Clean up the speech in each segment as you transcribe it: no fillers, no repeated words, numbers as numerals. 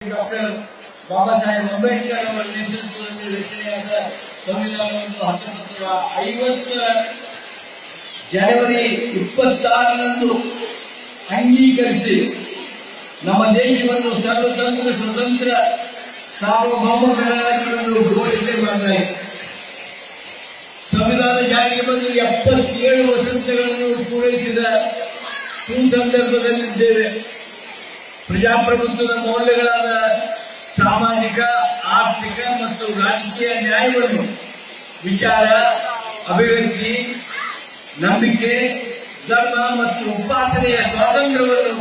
Doctor Baba Saheb Ambedkar ಅವರ ನೇತೃತ್ವದಲ್ಲಿ ರಚನೆಯಾದ ಸಂವಿಧಾನವನ್ನು 1950 ಜನವರಿ 26ರಂದು ಅಂಗೀಕರಿಸಿ ನಮ್ಮ ದೇಶವನ್ನು ಸರ್ವತಂತ್ರ ಸ್ವತಂತ್ರ ಸಾರ್ವಭೌಮ ಗಣರಾಜ್ಯವನ್ನು ಘೋಷಣೆ ಮಾಡಲಾಯಿತು. ಸಂವಿಧಾನ ಜಾರಿಗೆ ಬಂದು 77 ವಸಂತಗಳನ್ನು ಪೂರೈಸಿದ ಸುಸಂದರ್ಭದಲ್ಲಿದ್ದೇವೆ. ಪ್ರಜಾಪ್ರಭುತ್ವದ ಮೌಲ್ಯಗಳಾದ ಸಾಮಾಜಿಕ, ಆರ್ಥಿಕ ಮತ್ತು ರಾಜಕೀಯ ನ್ಯಾಯವನ್ನು, ವಿಚಾರ, ಅಭಿವ್ಯಕ್ತಿ, ನಂಬಿಕೆ, ಧರ್ಮ ಮತ್ತು ಉಪಾಸನೆಯ ಸ್ವಾತಂತ್ರ್ಯವನ್ನು,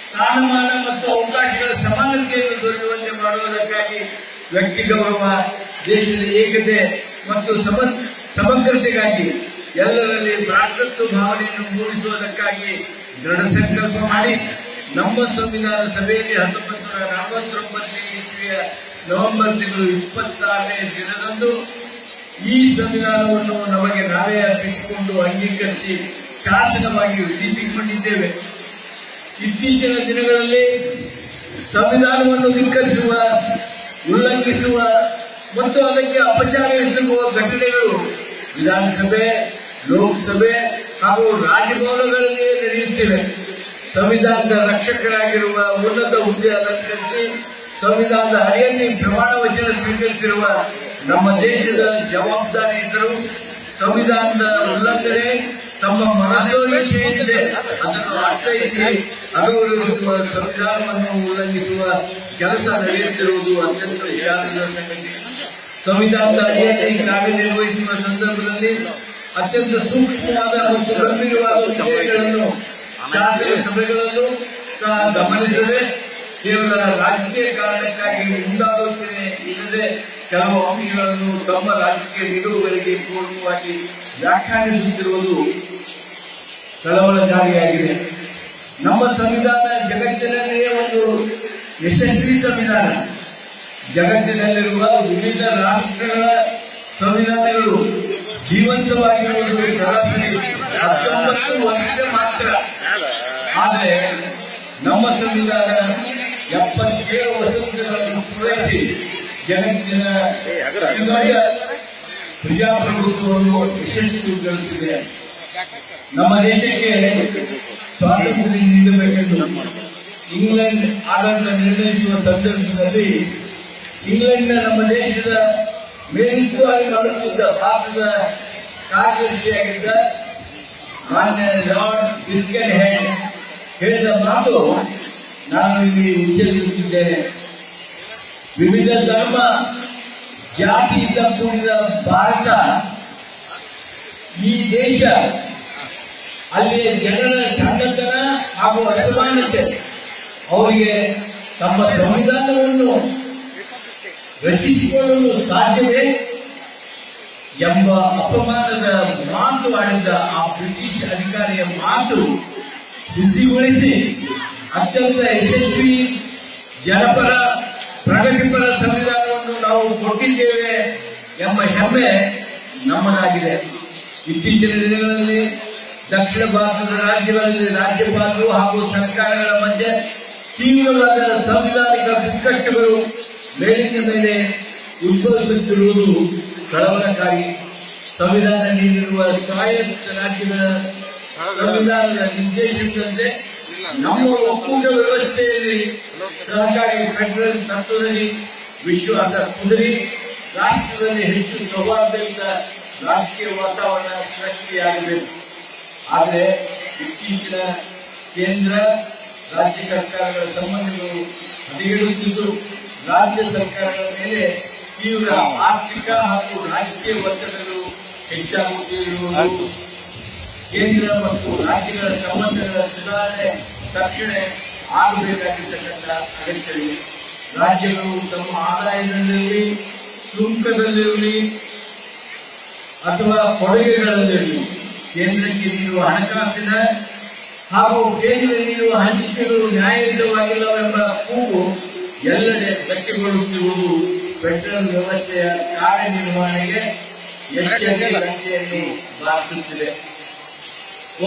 ಸ್ಥಾನಮಾನ ಮತ್ತು ಅವಕಾಶಗಳ ಸಮಾನತೆಯನ್ನು ದೊರೆಯುವಂತೆ ಮಾಡುವುದಕ್ಕಾಗಿ ವ್ಯಕ್ತಿ ಗೌರವ, ದೇಶದ ಏಕತೆ ಮತ್ತು ಸಮಗ್ರತೆಗಾಗಿ ಎಲ್ಲರಲ್ಲಿ ಭ್ರಾತೃತ್ವ ಭಾವನೆಯನ್ನು ಮೂಡಿಸುವುದಕ್ಕಾಗಿ ದೃಢ ಸಂಕಲ್ಪ ಮಾಡಿ ನಮ್ಮ ಸಂವಿಧಾನ ಸಭೆಯಲ್ಲಿ 1949 ಇಸ್ವಿಯ ನವೆಂಬರ್ ತಿಂಗಳು 26ನೇ ದಿನದಂದು ಈ ಸಂವಿಧಾನವನ್ನು ನಮಗೆ ನಾವೇ ಅರ್ಪಿಸಿಕೊಂಡು ಅಂಗೀಕರಿಸಿ ಶಾಸನವಾಗಿ ವಿಧಿಸಿಕೊಂಡಿದ್ದೇವೆ. ಇತ್ತೀಚಿನ ದಿನಗಳಲ್ಲಿ ಸಂವಿಧಾನವನ್ನು ಧಿಕ್ಕರಿಸುವ, ಉಲ್ಲಂಘಿಸುವ ಮತ್ತು ಅದಕ್ಕೆ ಅಪಚಾರ ಎಸಗುವ ಘಟನೆಗಳು ವಿಧಾನಸಭೆ, ಲೋಕಸಭೆ ಹಾಗೂ ರಾಜಭವನಗಳಲ್ಲಿ ನಡೆಯುತ್ತಿವೆ. ಸಂವಿಧಾನದ ರಕ್ಷಕರಾಗಿರುವ ಉನ್ನತ ಹುದ್ದೆ ಅಲಂಕರಿಸಿ ಸಂವಿಧಾನದ ಅಡಿಯಲ್ಲಿ ಪ್ರಮಾಣ ವಚನ ಸ್ವೀಕರಿಸಿರುವ ನಮ್ಮ ದೇಶದ ಜವಾಬ್ದಾರಿಯುತರು ಸಂವಿಧಾನದ ಉಲ್ಲಂಘನೆ ತಮ್ಮ ಮನಸ್ಸೋ ಇಚ್ಛೆಯಂತೆ ಅದನ್ನು ಅರ್ಥೈಸಿ ಅಗೌರವಿಸುವ, ಸಂವಿಧಾನವನ್ನು ಉಲ್ಲಂಘಿಸುವ ಕೆಲಸ ನಡೆಯುತ್ತಿರುವುದು ಅತ್ಯಂತ ವಿಷಾದದ ಸಂಗತಿ. ಸಂವಿಧಾನದ ಅಡಿಯಲ್ಲಿ ಕಾರ್ಯನಿರ್ವಹಿಸುವ ಸಂದರ್ಭದಲ್ಲಿ ಅತ್ಯಂತ ಸೂಕ್ಷ್ಮವಾದ ಮತ್ತು ಗಂಭೀರವಾದ ವಿಷಯಗಳನ್ನು ಶಾಸನ ಸಭೆಗಳಲ್ಲೂ ಸಹ ಗಮನಿಸದೆ ಕೇವಲ ರಾಜಕೀಯ ಕಾರಣಕ್ಕಾಗಿ ಮುಂದಾಲೋಚನೆ ಇಲ್ಲದೆ ಕೆಲವು ಅಂಶಗಳನ್ನು ತಮ್ಮ ರಾಜಕೀಯ ನಿಲುವುಗಳಿಗೆ ಪೂರ್ವಕವಾಗಿ ವ್ಯಾಖ್ಯಾನಿಸುತ್ತಿರುವುದು ಕಳವಳಕಾರಿಯಾಗಿದೆ. ನಮ್ಮ ಸಂವಿಧಾನ ಜಗತ್ತಿನಲ್ಲಿಯೇ ಒಂದು ಯಶಸ್ವಿ ಸಂವಿಧಾನ. ಜಗತ್ತಿನಲ್ಲಿರುವ ವಿವಿಧ ರಾಷ್ಟ್ರಗಳ ಸಂವಿಧಾನಗಳು ಜೀವಂತವಾಗಿರುವುದು ಸರಾಸರಿ 19 ವರ್ಷ ಮಾತ್ರ. ಆದರೆ ನಮ್ಮ ಸಂವಿಧಾನ 77 ವಸಂತಗಳನ್ನು ಪೂರೈಸಿ ಜಗತ್ತಿನ ಅತಿದೊಡ್ಡ ಪ್ರಜಾಪ್ರಭುತ್ವವನ್ನು ಯಶಸ್ವಿಗೊಳಿಸಿದೆ. ನಮ್ಮ ದೇಶಕ್ಕೆ ಸ್ವಾತಂತ್ರ್ಯ ನೀಡಬೇಕೆಂದು ಇಂಗ್ಲೆಂಡ್ ಆಡಳಿತ ನಿರ್ಣಯಿಸುವ ಸಂದರ್ಭದಲ್ಲಿ ಇಂಗ್ಲೆಂಡ್ನ ನಮ್ಮ ದೇಶದ ಮೇಲುಸ್ತುವಾರಿ ಮಾಡುತ್ತಿದ್ದ ಭಾರತದ ಕಾರ್ಯದರ್ಶಿಯಾಗಿದ್ದ ಮಾನ್ಯ ಲಾರ್ಡ್ ಬಿರ್ಕೆನ್ಹೆಡ್ ಹೇಳಿದ ಮಾತು ನಾನು ಇಲ್ಲಿ ಉಚ್ಚರಿಸುತ್ತಿದ್ದೇನೆ. ವಿವಿಧ ಧರ್ಮ, ಜಾತಿಯಿಂದ ಕೂಡಿದ ಭಾರತ ಈ ದೇಶ. ಅಲ್ಲಿಯ ಜನರ ಸಣ್ಣತನ ಹಾಗೂ ಅಸಮಾನತೆ ಅವರಿಗೆ ತಮ್ಮ ಸಂವಿಧಾನವನ್ನು ರಚಿಸಿಕೊಳ್ಳಲು ಸಾಧ್ಯವೇ ಎಂಬ ಅಪಮಾನದ ಮಾತು ಆಡಿದ್ದ ಆ ಬ್ರಿಟಿಷ್ ಅಧಿಕಾರಿಯ ಮಾತು ಬಿಸಿಗೊಳಿಸಿ ಅತ್ಯಂತ ಯಶಸ್ವಿ, ಜನಪರ, ಪ್ರಗತಿಪರ ಸಂವಿಧಾನವನ್ನು ನಾವು ಕೊಟ್ಟಿದ್ದೇವೆ ಎಂಬ ಹೆಮ್ಮೆ ನಮ್ಮದಾಗಿದೆ. ಇತ್ತೀಚಿನ ದಿನಗಳಲ್ಲಿ ದಕ್ಷಿಣ ಭಾರತದ ರಾಜ್ಯಗಳಲ್ಲಿ ರಾಜ್ಯಪಾಲರು ಹಾಗೂ ಸರ್ಕಾರಗಳ ಮಧ್ಯೆ ತೀವ್ರವಾದ ಸಂವಿಧಾನಿಕ ಬಿಕ್ಕಟ್ಟುಗಳು ಮೇಲಿನ ಮೇಲೆ ಉದ್ಭವಿಸುತ್ತಿರುವುದು ಕಳವಳಕಾರಿ. ಸಂವಿಧಾನ ನೀಡಿರುವ ಸ್ವಾಯತ್ತ ರಾಜ್ಯಗಳ ಸಂವಿಧಾನದ ನಿರ್ದೇಶನದಂತೆ ನಮ್ಮ ಒಕ್ಕೂಟ ವ್ಯವಸ್ಥೆಯಲ್ಲಿ ಸಹಕಾರಿ ಫೆಡರಲ್ ತತ್ವದಲ್ಲಿ ವಿಶ್ವಾಸ ಕುದುರಿ ರಾಷ್ಟ್ರದಲ್ಲಿ ಹೆಚ್ಚು ಸೌಹಾರ್ದಯುತ ರಾಜಕೀಯ ವಾತಾವರಣ ಸೃಷ್ಟಿಯಾಗಬೇಕು. ಆದರೆ ಇತ್ತೀಚಿನ ಕೇಂದ್ರ ರಾಜ್ಯ ಸರ್ಕಾರಗಳ ಸಂಬಂಧಗಳು ಹದಗೆಡುತ್ತಿದ್ದು ರಾಜ್ಯ ಸರ್ಕಾರಗಳ ಮೇಲೆ ತೀವ್ರ ಆರ್ಥಿಕ ಹಾಗೂ ರಾಜಕೀಯ ಒತ್ತಡಗಳು ಹೆಚ್ಚಾಗುತ್ತಿರುವುದು ಕೇಂದ್ರ ಮತ್ತು ರಾಜ್ಯಗಳ ಸಂಬಂಧಗಳ ಸುಧಾರಣೆ ತಕ್ಷಣ ಆಗಬೇಕಾಗಿರ್ತಕ್ಕಂಥ ಅಗತ್ಯವಿದೆ. ರಾಜ್ಯಗಳು ತಮ್ಮ ಆದಾಯದಲ್ಲಿರಲಿ, ಸುಂಕದಲ್ಲಿರಲಿ ಅಥವಾ ಕೊಡುಗೆಗಳಲ್ಲಿರಲಿ ಕೇಂದ್ರಕ್ಕೆ ನೀಡುವ ಹಣಕಾಸಿನ ಹಾಗೂ ಕೇಂದ್ರ ನೀಡುವ ಹಂಚಿಕೆಗಳು ನ್ಯಾಯಯುತವಾಗಿಲ್ಲವೆಂಬ ಕೂಗು ಎಲ್ಲೆಡೆ ಗಟ್ಟಿಗೊಳ್ಳುತ್ತಿರುವುದು ಫೆಡರಲ್ ವ್ಯವಸ್ಥೆಯ ಕಾರ್ಯನಿರ್ವಹಣೆಗೆ ಎಚ್ಚರಿಕೆ ಗಂಟೆಯನ್ನು ಬಾರಿಸುತ್ತಿದೆ.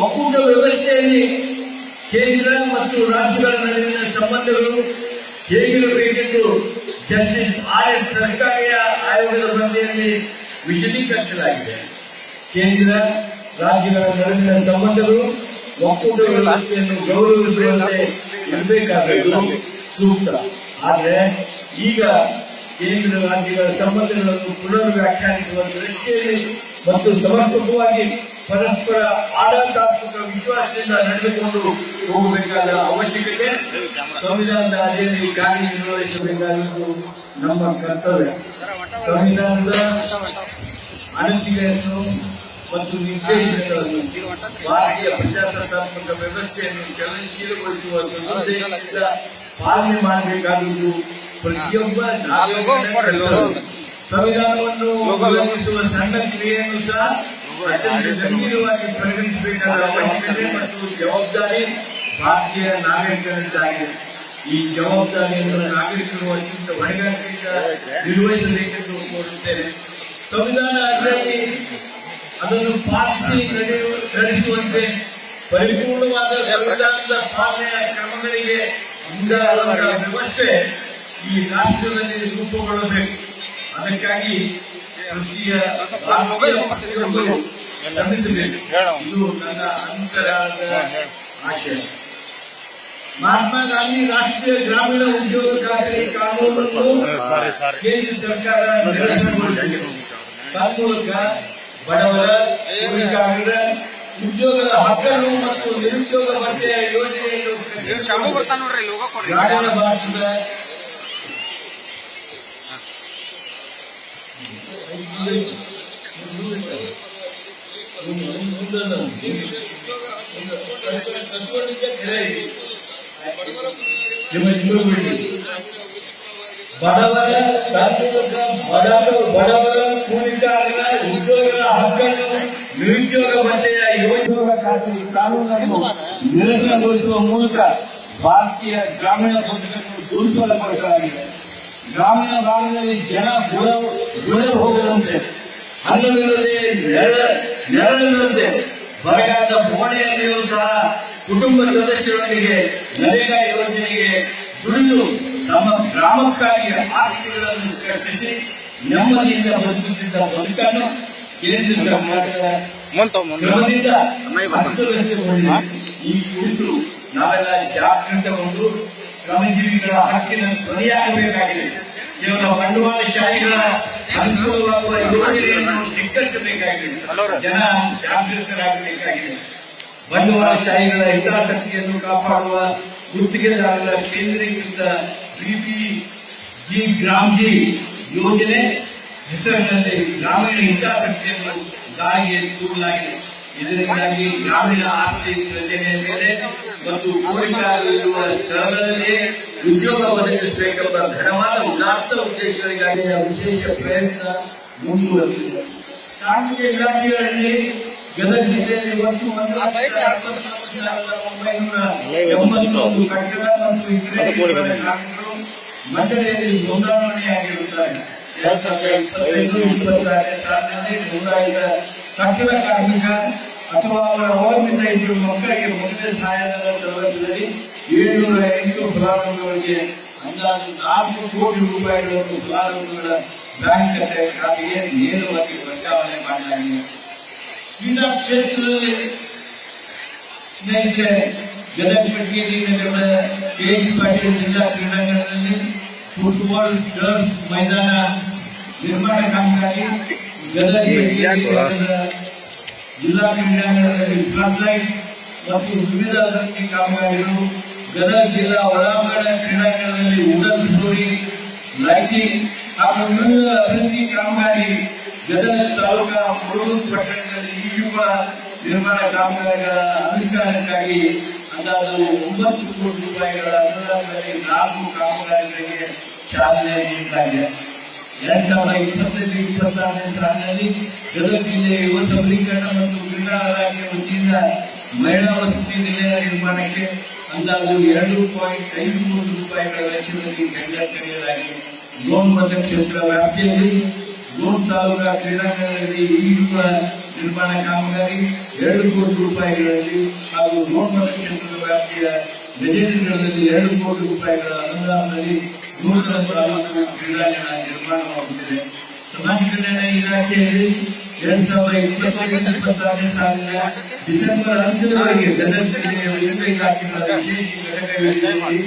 ಒಕ್ಕೂಟ ವ್ಯವಸ್ಥೆಯಲ್ಲಿ ಕೇಂದ್ರ ಮತ್ತು ರಾಜ್ಯಗಳ ನಡುವಿನ ಸಂಬಂಧಗಳು ಹೇಗಿರಬೇಕೆಂದು ಜಸ್ಟಿಸ್ RS ಸರ್ಕಾರಿಯ ಆಯೋಗದ ವರದಿಯಲ್ಲಿ ವಿಶದೀಕರಿಸಲಾಗಿದೆ. ಕೇಂದ್ರ ರಾಜ್ಯಗಳ ನಡುವಿನ ಸಂಬಂಧಗಳು ಒಕ್ಕೂಟ ವ್ಯವಸ್ಥೆಯನ್ನು ಗೌರವಿಸುವಂತೆ ಇರಬೇಕಾದದ್ದು ಸೂಕ್ತ. ಆದರೆ ಈಗ ಕೇಂದ್ರ ರಾಜ್ಯಗಳ ಸಂಬಂಧಗಳನ್ನು ಪುನರ್ ವ್ಯಾಖ್ಯಾನಿಸುವ ದೃಷ್ಟಿಯಲ್ಲಿ ಮತ್ತು ಸಮರ್ಪಕವಾಗಿ ಪರಸ್ಪರ ಆಡಳಿತಾತ್ಮಕ ವಿಶ್ವಾಸದಿಂದ ನಡೆದುಕೊಂಡು ಹೋಗಬೇಕಾದ ಅವಶ್ಯಕತೆ ಸಂವಿಧಾನದ ಅಡಿಯಲ್ಲಿ ಕಾರ್ಯನಿರ್ವಹಿಸಬೇಕಾದದ್ದು ನಮ್ಮ ಕರ್ತವ್ಯ. ಸಂವಿಧಾನದ ಅಣತಿಕೆಯನ್ನು ಮತ್ತು ನಿರ್ದೇಶನಗಳನ್ನು ಭಾರತೀಯ ಪ್ರಜಾಸತ್ತಾತ್ಮಕ ವ್ಯವಸ್ಥೆಯನ್ನು ಚಲನಶೀಲಗೊಳಿಸುವ ಸದುದ್ದೇಶದಿಂದ ಪಾಲನೆ ಮಾಡಬೇಕಾದುದು ಪ್ರತಿಯೊಬ್ಬ ನಾಗರಿಕನ ಸಂವಿಧಾನವನ್ನು ಉಲ್ಲಂಘಿಸುವ ಸಣ್ಣ ಕ್ರಿಯೆಯನ್ನು ಸಹ ಅತ್ಯಂತ ಗಂಭೀರವಾಗಿ ಪರಿಗಣಿಸಬೇಕಾದ ಅವಶ್ಯಕತೆ ಮತ್ತು ಜವಾಬ್ದಾರಿ ಭಾರತೀಯ ನಾಗರಿಕರಿದ್ದಾಗಿದೆ. ಈ ಜವಾಬ್ದಾರಿಯನ್ನು ನಾಗರಿಕರು ಅತ್ಯಂತ ಹೊಣೆಗಾರಿಕೆಯಿಂದ ನಿರ್ವಹಿಸಬೇಕೆಂದು ಕೋರುತ್ತೇನೆ. ಸಂವಿಧಾನ ಅಡಿಯಲ್ಲಿ ಅದನ್ನು ಪಾಲಿಸಿ ನಡೆಸುವಂತೆ ಪರಿಪೂರ್ಣವಾದ ಸಂವಿಧಾನದ ಪಾಲನೆಯ ಕ್ರಮಗಳಿಗೆ ಮುಂದಾಗುವ ವ್ಯವಸ್ಥೆ ಈ ರಾಷ್ಟ್ರದಲ್ಲಿ ರೂಪುಗೊಳ್ಳಬೇಕು. ಅದಕ್ಕಾಗಿ ಪ್ರತಿಯ ಪಕ್ಷಗಳು ಶ್ರಮಿಸಬೇಕು. ಇದು ನನ್ನ ಅಂತರಾಳದ ಆಶಯ. ಮಹಾತ್ಮ ಗಾಂಧಿ ರಾಷ್ಟ್ರೀಯ ಗ್ರಾಮೀಣ ಉದ್ಯೋಗ ಖಾತರಿ ಕಾನೂನನ್ನು ಕೇಂದ್ರ ಸರ್ಕಾರ ನಿರಸನಗೊಳಿಸಿದೆ. ತನ್ಮೂಲಕ ಬಡವರ, ಕೂಲಿಕಾರರ ಉದ್ಯೋಗದ ಹಕ್ಕನ್ನು ಮತ್ತು ನಿರುದ್ಯೋಗ ಭತ್ಯೆಯ ಯೋಜನೆಯನ್ನು ಗ್ರಾಮೀಣ ಭಾರತದ ಬಡವರ ತನ್ಮೂಲಕ ಬಡವರ ಕೂಲಿಕಾರರ ಉದ್ಯೋಗದ ಹಕ್ಕನ್ನು ನಿರುದ್ಯೋಗ ಭತ್ಯೆಯ ಯೋಜನಾ ಖಾತರಿ ಕಾನೂನನ್ನು ನಿರಸನಗೊಳಿಸುವ ಮೂಲಕ ಭಾರತೀಯ ಗ್ರಾಮೀಣ ಬದುಕನ್ನು ದುರ್ಬಲಗೊಳಿಸಲಾಗಿದೆ. ಗ್ರಾಮೀಣ ಭಾಗದಲ್ಲಿ ಜನ ಗುಳೆ ಹೋಗದಂತೆ, ಅನ್ನವಿಲ್ಲದೆ ನೆರಳಿಲ್ಲದಂತೆ ಬರಗಾಲದ ಬೋಣೆಯಲ್ಲಿಯೂ ಸಹ ಕುಟುಂಬ ಸದಸ್ಯರೊಂದಿಗೆ ನರೇಗಾ ಯೋಜನೆಗೆ ದುಡಿದು ತಮ್ಮ ಗ್ರಾಮಕ್ಕಾಗಿ ಆಸ್ತಿಗಳನ್ನು ಸೃಷ್ಟಿಸಿ ನೆಮ್ಮದಿಯಿಂದ ಬದುಕುತ್ತಿದ್ದ ಬದುಕನ್ನು ಕೇಂದ್ರ ಸರ್ಕಾರದ ಕ್ರಮದಿಂದ ಅಸ್ತವ್ಯಸ್ತಗೊಂಡಿದೆ. ಈ ಕುರಿತು ನಾವೆಲ್ಲ ಜಾಗೃತಗೊಂಡು ಶ್ರಮಜೀವಿಗಳ ಹಕ್ಕಿನ ಧ್ವನಿಯಾಗಬೇಕಾಗಿದೆ. ಕೇವಲ ಬಂಡವಾಳಶಾಹಿಗಳ ಅನುಕೂಲವಾಗುವ ಯೋಜನೆಯನ್ನು ಧಿಕ್ಕರಿಸಬೇಕಾಗಿದೆ. ಜನ ಜಾಗೃತರಾಗಬೇಕಾಗಿದೆ. ಬಂಡವಾಳಶಾಹಿಗಳ ಹಿತಾಸಕ್ತಿಯನ್ನು ಕಾಪಾಡುವ ಗುತ್ತಿಗೆದಾರರ ಕೇಂದ್ರೀಕೃತ BPG ಗ್ರಾಮ್ಜಿ ಯೋಜನೆ ಹೆಸರಿನಲ್ಲಿ ಗ್ರಾಮೀಣ ಹಿತಾಸಕ್ತಿಯನ್ನು ಗಾಳಿಗೆ ತೂರಲಾಗಿದೆ. ಇದರಿಂದಾಗಿ ಗ್ರಾಮೀಣ ಆಸ್ತಿ ಸೃಜನೆಯ ಮೇಲೆ ಮತ್ತು ಕೂಲಿಕಾರರಿರುವ ಸ್ಥಳಗಳಲ್ಲಿ ಉದ್ಯೋಗ ಒದಗಿಸಬೇಕೆಂಬ ಘನವಾದ ಉದಾತ್ತ ಉದ್ದೇಶಗಳಿಗಾಗಿ ವಿಶೇಷ ಪ್ರಯತ್ನ ಮುಂದುವರೆದಿದೆ. ಕಾರ್ಮಿಕ ಇಲಾಖೆಗಳಲ್ಲಿ ಗದಗ ಜಿಲ್ಲೆಯಲ್ಲಿ ಒಟ್ಟು 1,19,981 ಕಟ್ಟಡ ಮತ್ತು ಇತರೆ ಕಾರ್ಮಿಕರು ಮಂಡಳಿಯಲ್ಲಿ ನೋಂದಣಿಯಾಗಿರುತ್ತಾರೆ. 2025-26 ಸಾಲಿನಲ್ಲಿ ನೋಂದಾಯಿತ ಕಟ್ಟಡ ಕಾರ್ಮಿಕ ಅಥವಾ ಅವರ ಅವಲಂಬಿತ ಇಬ್ಬರು ಮಕ್ಕಳಿಗೆ ಮದುವೆ ಸಹಾಯಧನ ಸೌಲಭ್ಯದಲ್ಲಿ 708 ಫಲಾನುಭವಿಗಳಿಗೆ ಅಂದಾಜು 4 ಕೋಟಿ ರೂಪಾಯಿಗಳನ್ನು ಫಲಾನುಭವಿಗಳ ಬ್ಯಾಂಕ್ ಖಾತೆಗೆ ನೇರವಾಗಿ ವರ್ಗಾವಣೆ ಮಾಡಲಾಗಿದೆ. ಕ್ರೀಡಾ ಕ್ಷೇತ್ರದಲ್ಲಿ ಸ್ನೇಹಿತರೆ, ಗದಗ ಬೆಟಗೇರಿ ನಗರದ KH ಪಾಟೀಲ್ ಜಿಲ್ಲಾ ಕ್ರೀಡಾಂಗಣದಲ್ಲಿ ಫುಟ್ಬಾಲ್ ಟರ್ಫ್ ಮೈದಾನ ನಿರ್ಮಾಣ ಕಾಮಗಾರಿ, ಗದಗ ಬೆಟಗೇರಿ ನಗರದ ಜಿಲ್ಲಾ ಕ್ರೀಡಾಂಗಣದಲ್ಲಿ ಫ್ಲಡ್ ಲೈಟ್ ಮತ್ತು ವಿವಿಧ ಅಭಿವೃದ್ಧಿ ಕಾಮಗಾರಿಗಳು, ಗದಗ ಜಿಲ್ಲಾ ಒಳಾಂಗಣ ಕ್ರೀಡಾಂಗಣದಲ್ಲಿ ವುಡನ್ ಫ್ಲೋರಿಂಗ್, ಲೈಟಿಂಗ್ ಹಾಗೂ ವಿವಿಧ ಅಭಿವೃದ್ಧಿ ಕಾಮಗಾರಿ, ಗದಗ ತಾಲೂಕಾ ಮುರುಗೂರು ಪಟ್ಟಣದಲ್ಲಿ ಈಜುಕೊಳ ನಿರ್ಮಾಣ ಕಾಮಗಾರಿಗಳ ಅನುಷ್ಠಾನಕ್ಕಾಗಿ ಅಂದಾಜು 9 ಕೋಟಿ ರೂಪಾಯಿಗಳ ಅನುದಾನದಲ್ಲಿ 4 ಕಾಮಗಾರಿಗಳಿಗೆ ಚಾಲನೆ ನೀಡಲಾಗಿದೆ. 2025-26 ಸಾಲಿನಲ್ಲಿ ಗದಗ ಜಿಲ್ಲೆಯ ಯುವ ಸಬಲೀಕರಣ ಮತ್ತು ಕ್ರೀಡಾ ಇಲಾಖೆ ವತಿಯಿಂದ ಮಹಿಳಾ ವಸತಿ ನಿಲಯ ನಿರ್ಮಾಣಕ್ಕೆ ಅಂದಾಜು 2.5 ಕೋಟಿ ರೂಪಾಯಿಗಳ ವೆಚ್ಚದಲ್ಲಿ ಟೆಂಡರ್ ಕರೆಯಲಾಗಿದೆ. ಲೋಣಬದ್ಧ ಕ್ಷೇತ್ರ ವ್ಯಾಪ್ತಿಯಲ್ಲಿ ಲೋನ್ ತಾಲೂಕಾ ಕ್ರೀಡಾಂಗಣದಲ್ಲಿ ಈಜುಕೊಳ ನಿರ್ಮಾಣ ಕಾಮಗಾರಿ 2 ಕೋಟಿ ರೂಪಾಯಿಗಳಲ್ಲಿ ಹಾಗೂ ಲೋಣಬದ್ಧ ಕ್ಷೇತ್ರದ ವ್ಯಾಪ್ತಿಯ ಗಜೇಂದ್ರಗಢದಲ್ಲಿ 2 ಕೋಟಿ ರೂಪಾಯಿಗಳ ಅನುದಾನದಲ್ಲಿ ನೂತನ ತಾಲೂಕು ಕ್ರೀಡಾಂಗಣ ನಿರ್ಮಾಣವಾಗುತ್ತಿದೆ. ಸಮಾಜ ಕಲ್ಯಾಣ ಇಲಾಖೆಯಲ್ಲಿ 2025-26ನೇ ಸಾಲಿನ ಡಿಸೆಂಬರ್ ಅಂತ್ಯದವರೆಗೆ ಗದಗ ಜಿಲ್ಲೆಯ ವಿವಿಧ ಇಲಾಖೆಗಳ ವಿಶೇಷ ಘಟಕ ಯೋಜನೆಯಲ್ಲಿ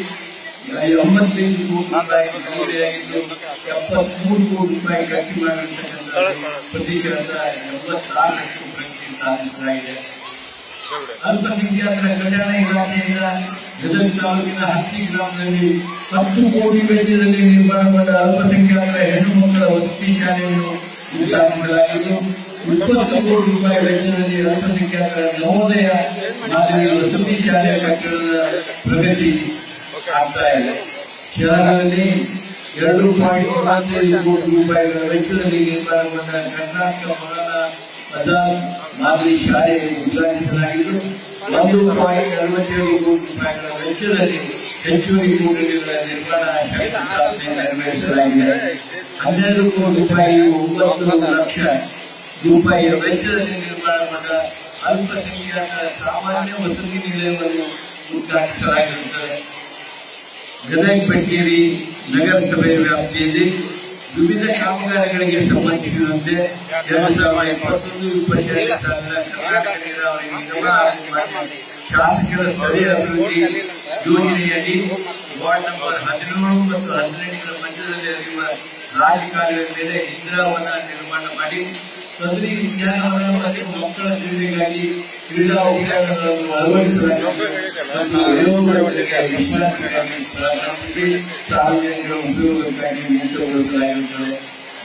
85 ಕೋಟಿ ರೂಪಾಯಿ ಬಿಡುಗಡೆಯಾಗಿದ್ದು 73 ಕೋಟಿ ರೂಪಾಯಿ ಖರ್ಚು ಮಾಡಿರ್ತಕ್ಕಂಥ ಪ್ರತಿಶತ 76% ಪ್ರಗತಿ ಸಾಧಿಸಲಾಗಿದೆ. ಅಲ್ಪಸಂಖ್ಯಾತರ ಕಲ್ಯಾಣ ಇಲಾಖೆಯಿಂದ ಗದಗ ತಾಲೂಕಿನ ಹತ್ತಿ ಗ್ರಾಮದಲ್ಲಿ 10 ಕೋಟಿ ವೆಚ್ಚದಲ್ಲಿ ನಿರ್ಮಾಣಗೊಂಡ ಅಲ್ಪಸಂಖ್ಯಾತರ ಹೆಣ್ಣು ಮಕ್ಕಳ ವಸತಿ ಶಾಲೆಯನ್ನು ಉದ್ಘಾಟಿಸಲಾಗಿದ್ದು 20 ಕೋಟಿ ರೂಪಾಯಿ ವೆಚ್ಚದಲ್ಲಿ ಅಲ್ಪಸಂಖ್ಯಾತರ ನವೋದಯ ಮಾದರಿ ವಸತಿ ಶಾಲೆ ಕಟ್ಟಡದ ಪ್ರಗತಿ ಆಗ್ತಾ ಇದೆ. ಶಾಲೆಗಳಲ್ಲಿ 2.45 ಕೋಟಿ ರೂಪಾಯಿಗಳ ವೆಚ್ಚದಲ್ಲಿ ನಿರ್ಮಾಣಗೊಂಡ ಕರ್ನಾಟಕ ಮೌಲಾನಾ ಆಜಾದ್ ಮಾದರಿ ಶಾಲೆ ಉದ್ಘಾಟಿಸಲಾಗಿದ್ದು 1.47 ಕೋಟಿ ರೂಪಾಯಿಗಳ ವೆಚ್ಚದಲ್ಲಿ ಹೆಚ್ಚುವರಿ ಕೊಠಡಿಗಳ ನಿರ್ಮಾಣ ಶಂಕುಸ್ಥಾಪನೆ ನೆರವೇರಿಸಲಾಗಿದೆ. 12 ಕೋಟಿ ರೂಪಾಯಿ 9 ಲಕ್ಷ ರೂಪಾಯಿಯ ವೆಚ್ಚದಲ್ಲಿ ನಿರ್ಮಾಣಗೊಂಡ ಅಲ್ಪಸಂಖ್ಯಾತರ ಸಾಮಾನ್ಯ ವಸತಿ ನಿಲಯವನ್ನು ಉದ್ಘಾಟಿಸಲಾಗಿರುತ್ತದೆ. ಗದಗ ಬೆಟಗೇರಿ ನಗರಸಭೆ ವ್ಯಾಪ್ತಿಯಲ್ಲಿ ವಿವಿಧ ಕಾಮಗಾರಿಗಳಿಗೆ ಸಂಬಂಧಿಸಿದಂತೆ 2021-22 ಸಾಲಿನ ಕರ್ನಾಟಕ ನೀರಾವರಿ ನಿಗಮ ಹಾಗೂ ಶಾಸಕರ ಸ್ಥಳೀಯ ಅಭಿವೃದ್ಧಿ ಯೋಜನೆಯಡಿ ವಾರ್ಡ್ ನಂಬರ್ 17 ಮತ್ತು 18ರ ಮಧ್ಯದಲ್ಲಿ ಹರಿಯುವ ರಾಜಕಾಲುವೆ ಮೇಲೆ ಇಂದಿರಾವನ ನಿರ್ಮಾಣ ಮಾಡಿ ಸದರಿ ಉದ್ಯಾನವನ ಮತ್ತು ಮಕ್ಕಳ ಕ್ರೀಡೆಗಾಗಿ ಕ್ರೀಡಾ ಉಪಕರಣಗಳನ್ನು ಅಳವಡಿಸಲಾಗಿದೆ ಮತ್ತು ವಯೋವೃದ್ಧರಿಗೆ ವಿಶ್ರಾಂತಿಗಾಗಿ ಸ್ಥಳ ಕಲ್ಪಿಸಿ ಸಾರ್ವಜನಿಕರ ಉಪಯೋಗಕ್ಕಾಗಿ ಮುಕ್ತಗೊಳಿಸಲಾಗಿರುತ್ತದೆ.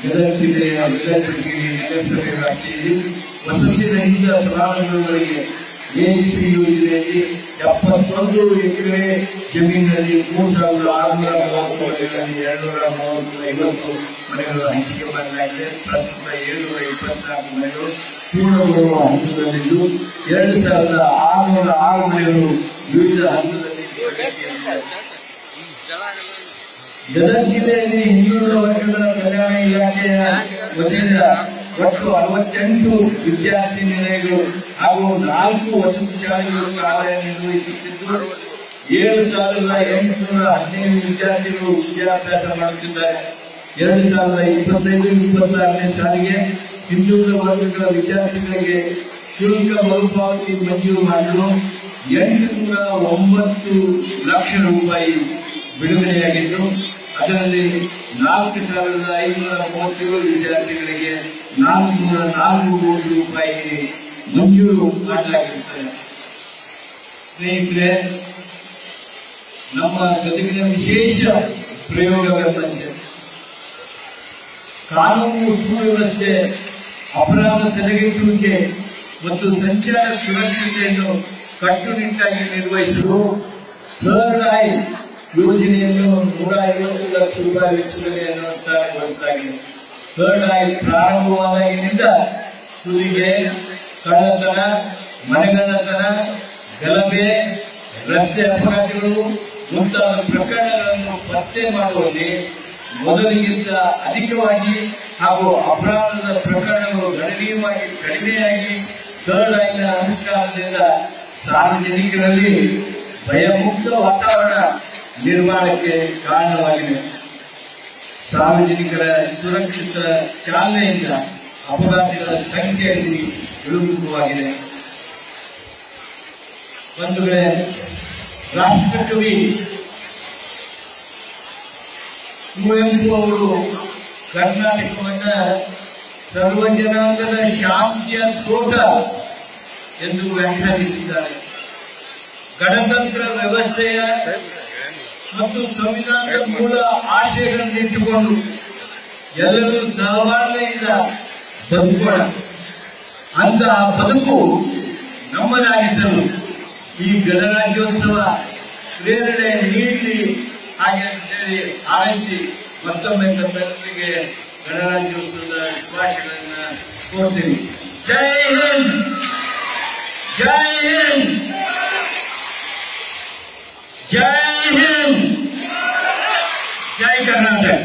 ಗದಗ ಜಿಲ್ಲೆಯ ಗದಗ ಬೆಟಗೇರಿ ನಗರಸಭೆ ವ್ಯಾಪ್ತಿಯಲ್ಲಿ ವಸತಿ ರಹಿತ ಫಲಾನುಭವಿಗಳಿಗೆ ಎಎಚ್ಪಿ ಯೋಜನೆಯಲ್ಲಿ 71 ಎಕರೆ ಜಮೀನಿನಲ್ಲಿ 3,630 ಮನೆಗಳಲ್ಲಿ 250 ಮನೆಗಳು ಹಂಚಿಕೆ ಮಾಡಲಾಗಿದೆ. ಪ್ರಸ್ತುತ 724 ಮನೆಗಳು ಪೂರ್ಣಗೊಳ್ಳುವ ಹಂತದಲ್ಲಿದ್ದು 2,606 ಮನೆಗಳು ವಿವಿಧ ಹಂತದಲ್ಲಿ. ಗದಗ ಜಿಲ್ಲೆಯಲ್ಲಿ ಹಿಂದುಳಿದ ವರ್ಗಗಳ ಕಲ್ಯಾಣ ಇಲಾಖೆಯ ವತಿಯಿಂದ ಒಟ್ಟು 68 ವಿದ್ಯಾರ್ಥಿ ನಿಲಯಗಳು ಹಾಗೂ 4 ವಸತಿ ಶಾಲೆಗಳು ಕಾರ್ಯನಿರ್ವಹಿಸುತ್ತಿದ್ದು 7,815 ವಿದ್ಯಾರ್ಥಿಗಳು ವಿದ್ಯಾಭ್ಯಾಸ ಮಾಡುತ್ತಿದ್ದಾರೆ. 2025-26ನೇ ಸಾಲಿಗೆ ಹಿಂದುಳಿದ ವರ್ಗಗಳ ವಿದ್ಯಾರ್ಥಿಗಳಿಗೆ ಶುಲ್ಕ ಮರುಪಾವತಿ ಮಂಜೂರು ಮಾಡಲು 809 ಲಕ್ಷ ರೂಪಾಯಿ ಬಿಡುಗಡೆಯಾಗಿದ್ದು ಅದರಲ್ಲಿ 4,537 ವಿದ್ಯಾರ್ಥಿಗಳಿಗೆ 404 ಕೋಟಿ ರೂಪಾಯಿ ಮಂಜೂರು ಮಾಡಲಾಗಿರುತ್ತದೆ. ಸ್ನೇಹಿತರೆ, ನಮ್ಮ ಗದಗಿನ ವಿಶೇಷ ಪ್ರಯೋಗವೆಂಬಂತೆ ಕಾನೂನು ಸುವ್ಯವಸ್ಥೆ, ಅಪರಾಧ ತಡೆಗಟ್ಟುವಿಕೆ ಮತ್ತು ಸಂಚಾರ ಸುರಕ್ಷತೆಯನ್ನು ಕಟ್ಟುನಿಟ್ಟಾಗಿ ನಿರ್ವಹಿಸಲು ಥರ್ಡ್ ಐ ಯೋಜನೆಯನ್ನು 150 ಲಕ್ಷ ರೂಪಾಯಿ ವೆಚ್ಚದಲ್ಲಿ ಅನುಷ್ಠಾನಗೊಳಿಸಲಾಗಿದೆ. ಥರ್ಡ್ ಐ ಪ್ರಾರಂಭವಾದಾಗಿನಿಂದ ಸುಲಿಗೆ, ಕಳ್ಳತನ, ಮನೆಗಳ್ಳತನ, ಗಲಭೆ, ರಸ್ತೆ ಅಪಘಾತಗಳು ಮುಂತಾದ ಪ್ರಕರಣಗಳನ್ನು ಪತ್ತೆ ಮಾಡುವಲ್ಲಿ ಮೊದಲಿಗಿಂತ ಅಧಿಕವಾಗಿ ಹಾಗೂ ಅಪರಾಧದ ಪ್ರಕರಣಗಳು ಗಣನೀಯವಾಗಿ ಕಡಿಮೆಯಾಗಿ ಥರ್ಡ್ ಐನ ಅನುಷ್ಠಾನದಿಂದ ಸಾರ್ವಜನಿಕರಲ್ಲಿ ಭಯಮುಕ್ತ ವಾತಾವರಣ ನಿರ್ಮಾಣಕ್ಕೆ ಕಾರಣವಾಗಿದೆ. ಸಾರ್ವಜನಿಕರ ಸುರಕ್ಷಿತ ಚಾಲನೆಯಿಂದ ಅಪಘಾತಗಳ ಸಂಖ್ಯೆಯಲ್ಲಿ ಇಳಿಮುಖವಾಗಿದೆ. ಬಂಧುಗಳೇ, ರಾಷ್ಟ್ರಕವಿ ಕುವೆಂಪು ಅವರು ಕರ್ನಾಟಕವನ್ನ ಸರ್ವಜನಾಂಗದ ಶಾಂತಿಯ ತೋಟ ಎಂದು ವ್ಯಾಖ್ಯಾನಿಸಿದ್ದಾರೆ. ಗಣತಂತ್ರ ವ್ಯವಸ್ಥೆಯ ಮತ್ತು ಸಂವಿಧಾನದ ಮೂಲ ಆಶಯಗಳನ್ನಿಟ್ಟುಕೊಂಡು ಎಲ್ಲರೂ ಸಹಬಾಳ್ವೆಯಿಂದ ಬದುಕೋಣ. ಅಂತಹ ಬದುಕು ನಮ್ಮದಾಗಿಸಲು ಈ ಗಣರಾಜ್ಯೋತ್ಸವ ಪ್ರೇರಣೆ ನೀಡಲಿ ಹಾಗೆ ಅಂತೇಳಿ ಹಾರೈಸಿ ಮತ್ತೊಮ್ಮೆ ತಮ್ಮೆಲ್ಲರಿಗೆ ಗಣರಾಜ್ಯೋತ್ಸವದ ಶುಭಾಶಯಗಳನ್ನ ಕೋರ್ತೀನಿ. ಜೈ ಹಿಂದ್, ಜೈ ಹಿಂದ್, ಜೈ ಹಿಂದ್, ಜೈ ಕರ್ನಾಟಕ.